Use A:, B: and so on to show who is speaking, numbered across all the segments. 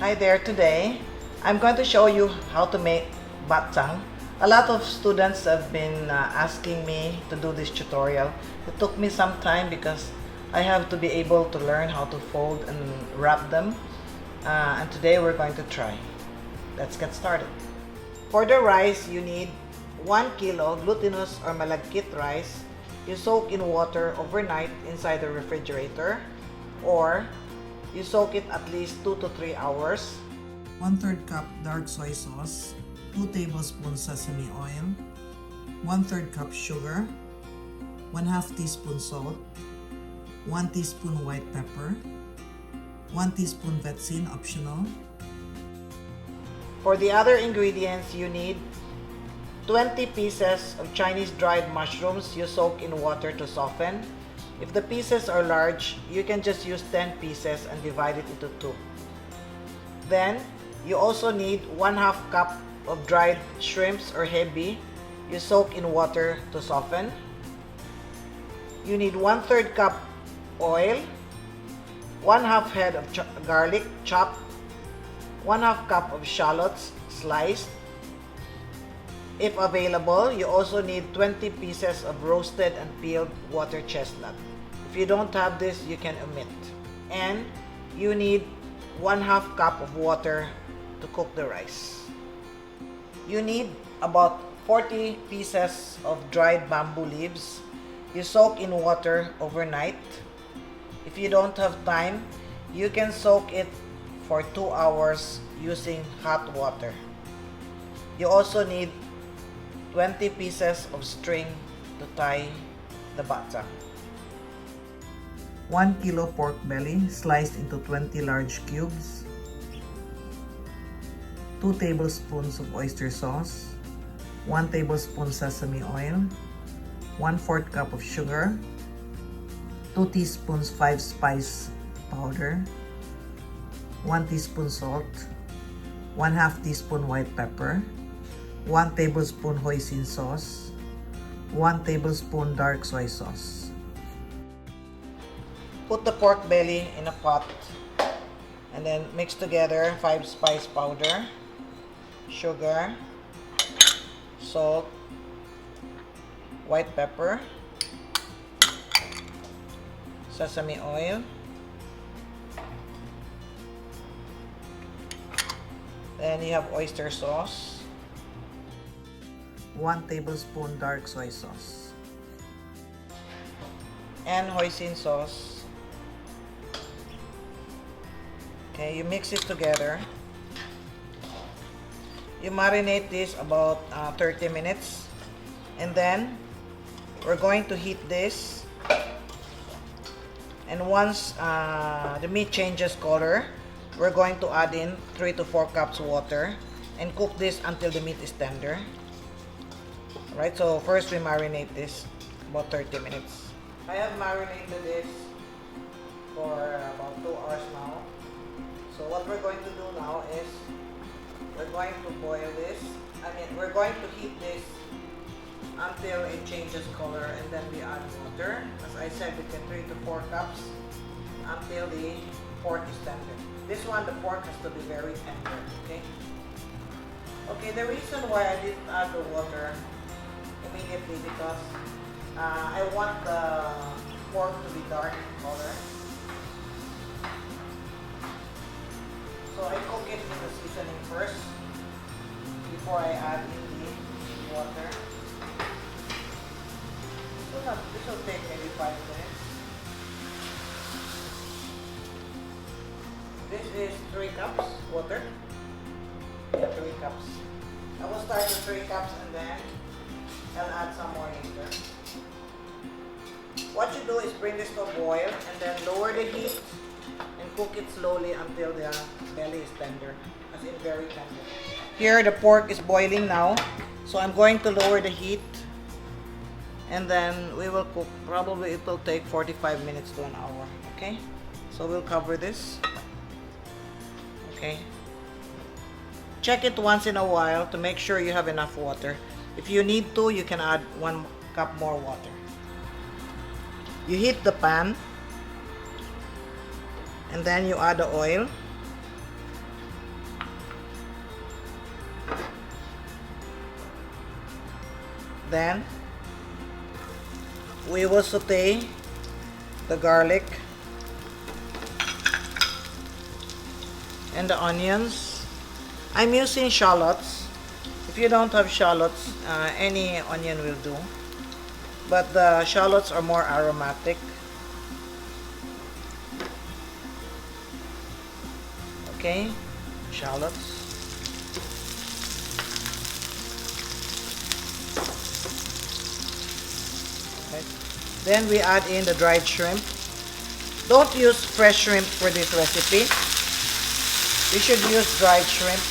A: Hi there, today I'm going to show you how to make Ba Chang. A lot of students have been asking me to do this tutorial. It took me some time because I have to be able to learn how to fold and wrap them. And today we're going to try. Let's get started. For the rice, you need 1 kilo glutinous or malagkit rice. You soak in water overnight inside the refrigerator, or you soak it at least 2 to 3 hours. 1/3 cup dark soy sauce, 2 tablespoons sesame oil, 1/3 cup sugar, 1/2 teaspoon salt, 1 teaspoon white pepper, 1 teaspoon vetsin optional. For the other ingredients, you need 20 pieces of Chinese dried mushrooms you soak in water to soften. If the pieces are large, you can just use 10 pieces and divide it into 2. Then, you also need 1/2 cup of dried shrimps or hebi you soak in water to soften. You need 1/3 cup oil, 1/2 head of garlic chopped, 1/2 cup of shallots sliced. If available, you also need 20 pieces of roasted and peeled water chestnut. If you don't have this, you can omit. And you need 1/2 cup of water to cook the rice. You need about 40 pieces of dried bamboo leaves. You soak in water overnight. If you don't have time, you can soak it for 2 hours using hot water. You also need 20 pieces of string to tie the Ba Chang. 1 kilo pork belly sliced into 20 large cubes, 2 tablespoons of oyster sauce, 1 tablespoon sesame oil, 1/4 cup of sugar, 2 teaspoons 5-spice powder, 1 teaspoon salt, 1/2 teaspoon white pepper, 1 tablespoon hoisin sauce, 1 tablespoon dark soy sauce. Put the pork belly in a pot and then mix together 5-spice powder, sugar, salt, white pepper, sesame oil, then you have oyster sauce, 1 tablespoon dark soy sauce, and hoisin sauce. Okay, you mix it together. You marinate this about 30 minutes, and then we're going to heat this. And once the meat changes color, we're going to add in 3 to 4 cups water and cook this until the meat is tender. Alright, so first we marinate this about 30 minutes. I have marinated this for about 2 hours now. So what we're going to do now is we're going to boil this. We're going to heat this until it changes color, and then we add water. As I said, between 3 to 4 cups until the pork is tender. This one, the pork has to be very tender, okay? Okay, the reason why I didn't add the water immediately because I want the pork to be dark in color. So I cook it with the seasoning first before I add in the water. This will take maybe 5 minutes. This is 3 cups water. Yeah, 3 cups. I will start with 3 cups and then I'll add some more later. What you do is bring this to a boil and then lower the heat and cook it slowly until the belly is tender, as in very tender. Here the pork is boiling now, so I'm going to lower the heat and then we will cook. Probably it will take 45 minutes to an hour, okay? So we'll cover this. Okay. Check it once in a while to make sure you have enough water. If you need to, you can add 1 cup more water. You heat the pan and then you add the oil. Then we will saute the garlic and the onions. I'm using shallots. If you don't have shallots, any onion will do. But the shallots are more aromatic. Okay, shallots. Right. Then we add in the dried shrimp. Don't use fresh shrimp for this recipe. You should use dried shrimp.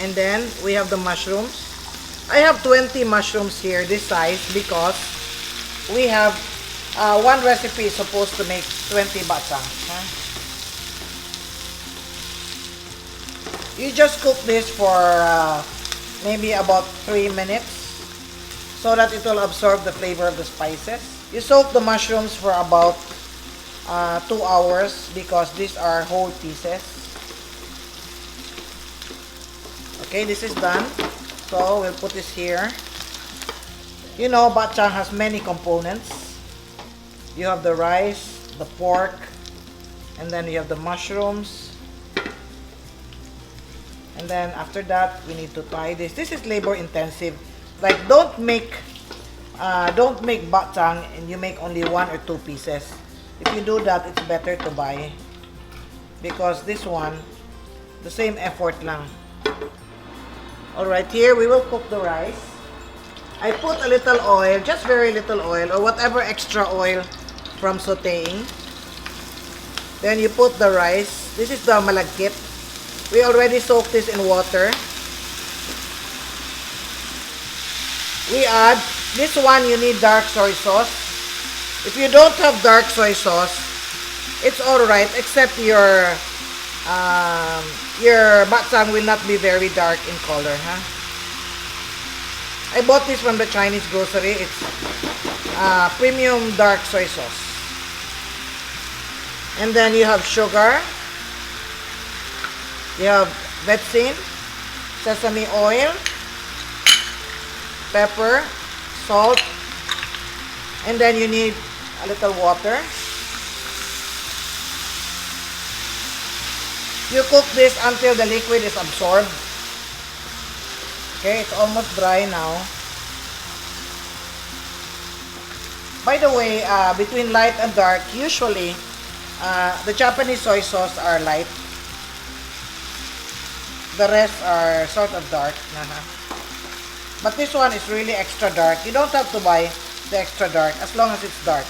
A: And then we have the mushrooms. I have 20 mushrooms here, this size, because we have one recipe is supposed to make 20 ba chang. Huh? You just cook this for maybe about 3 minutes so that it will absorb the flavor of the spices. You soak the mushrooms for about 2 hours because these are whole pieces. Okay, this is done. So we'll put this here. You know, ba chang has many components. You have the rice, the pork, and then you have the mushrooms. And then after that, we need to tie this. This is labor intensive. Like, don't make ba chang and you make only 1 or 2 pieces. If you do that, it's better to buy, because this one, the same effort lang. Alright, here we will cook the rice. I put a little oil, just very little oil, or whatever extra oil from sauteing. Then you put the rice. This is the malagkit. We already soaked this in water. We add, this one you need dark soy sauce. If you don't have dark soy sauce, it's alright, except your ba chang will not be very dark in color, huh? I bought this from the Chinese grocery. It's premium dark soy sauce. And then you have sugar. You have vetsin, sesame oil, pepper, salt, and then you need a little water. You cook this until the liquid is absorbed. Okay, it's almost dry now. By the way, between light and dark, usually the Japanese soy sauce are light. The rest are sort of dark. But this one is really extra dark. You don't have to buy the extra dark as long as it's dark.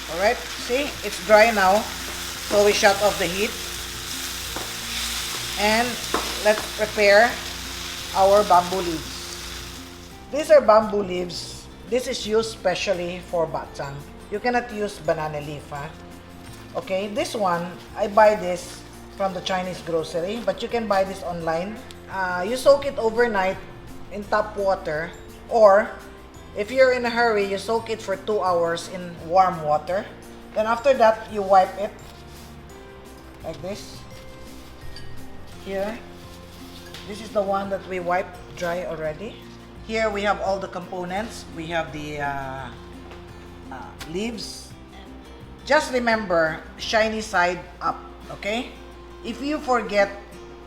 A: Alright, see, it's dry now. So we shut off the heat. And let's prepare our bamboo leaves. These are bamboo leaves. This is used specially for ba chang. You cannot use banana leaf, huh? Okay, this one, I buy this from the Chinese grocery, but you can buy this online. You soak it overnight in tap water, or if you're in a hurry, you soak it for 2 hours in warm water. Then after that, you wipe it like this. Here, this is the one that we wiped dry already. Here we have all the components. We have the leaves. Just remember, shiny side up, okay? If you forget,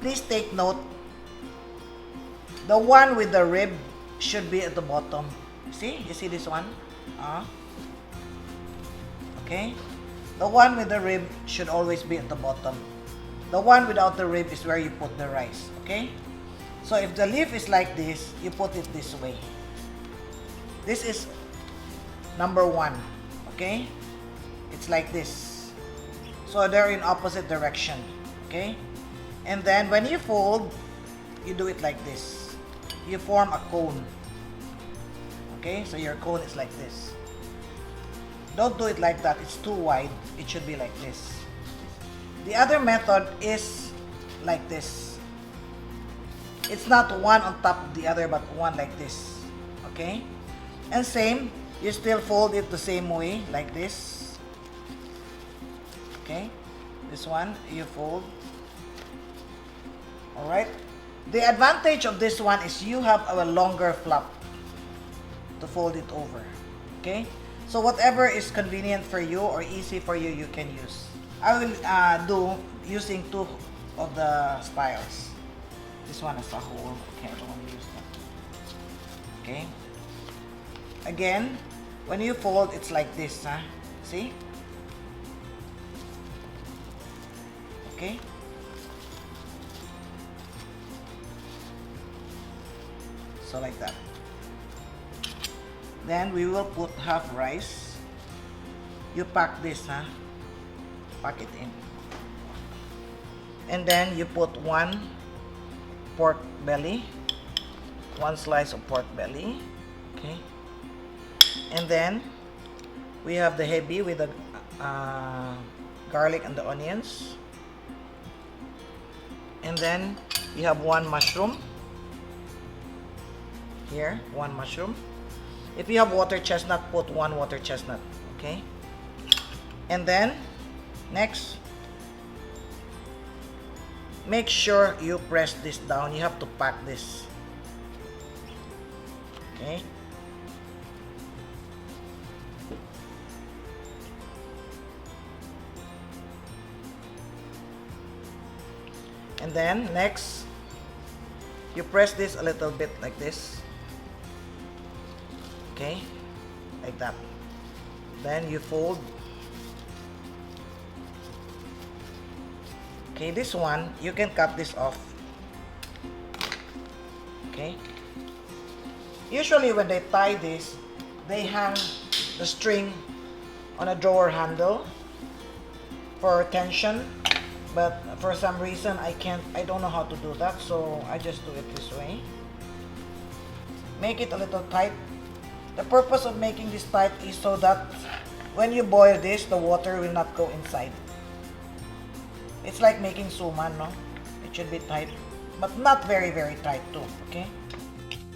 A: please take note. The one with the rib should be at the bottom. See? You see this one? Okay? The one with the rib should always be at the bottom. The one without the rib is where you put the rice, okay? So if the leaf is like this, you put it this way. This is number 1, okay? It's like this. So they're in opposite direction, okay? And then when you fold, you do it like this. You form a cone. Okay? So your cone is like this. Don't do it like that. It's too wide. It should be like this. The other method is like this. It's not one on top of the other, but one like this. Okay? And same, you still fold it the same way, like this. Okay? This one, you fold. Alright? The advantage of this one is you have a longer flap to fold it over. Okay? So whatever is convenient for you or easy for you, you can use. I will do using two of the styles. This one is a whole. Okay, I don't want to use that. Okay? Again, when you fold, it's like this, huh? See? Okay? So like that. Then we will put half rice. You pack this, huh? Pack it in. And then you put one pork belly. One slice of pork belly. Okay? And then we have the heavy with the garlic and the onions. And then you have one mushroom. Here, one mushroom. If you have water chestnut, put one water chestnut. Okay? And then, next, make sure you press this down. You have to pack this. Okay? And then, next, you press this a little bit like this. Okay? Like that. Then you fold. Okay, this one, you can cut this off. Okay? Usually when they tie this, they hang the string on a drawer handle for tension. But for some reason, I don't know how to do that, so I just do it this way. Make it a little tight. The purpose of making this tight is so that when you boil this, the water will not go inside. It's like making suman, no? It should be tight, but not very, very tight too, okay?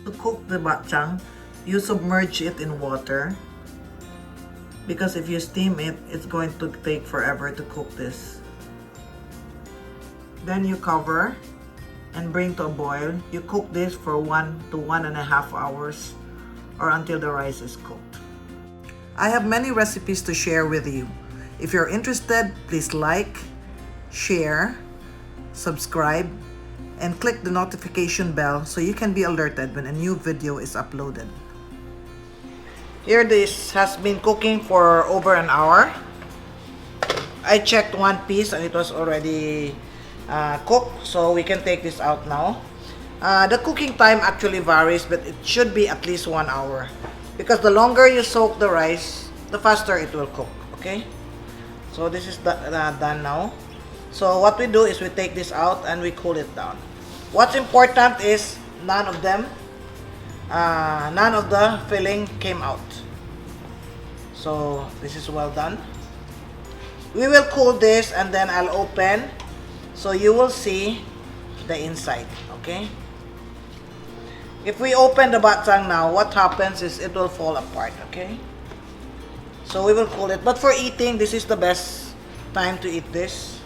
A: To cook the Ba Chang, you submerge it in water. Because if you steam it, it's going to take forever to cook this. Then you cover and bring to a boil. You cook this for 1 to 1.5 hours or until the rice is cooked. I have many recipes to share with you. If you're interested, please like, share, subscribe, and click the notification bell so you can be alerted when a new video is uploaded. Here this has been cooking for over an hour. I checked one piece and it was already cooked, so we can take this out now. The cooking time actually varies, but it should be at least 1 hour. Because the longer you soak the rice, the faster it will cook, okay? So this is done now. So what we do is we take this out and we cool it down. What's important is none of the filling came out. So this is well done. We will cool this and then I'll open so you will see the inside, okay? If we open the Ba Chang now, what happens is it will fall apart, okay? So we will cool it. But for eating, this is the best time to eat this.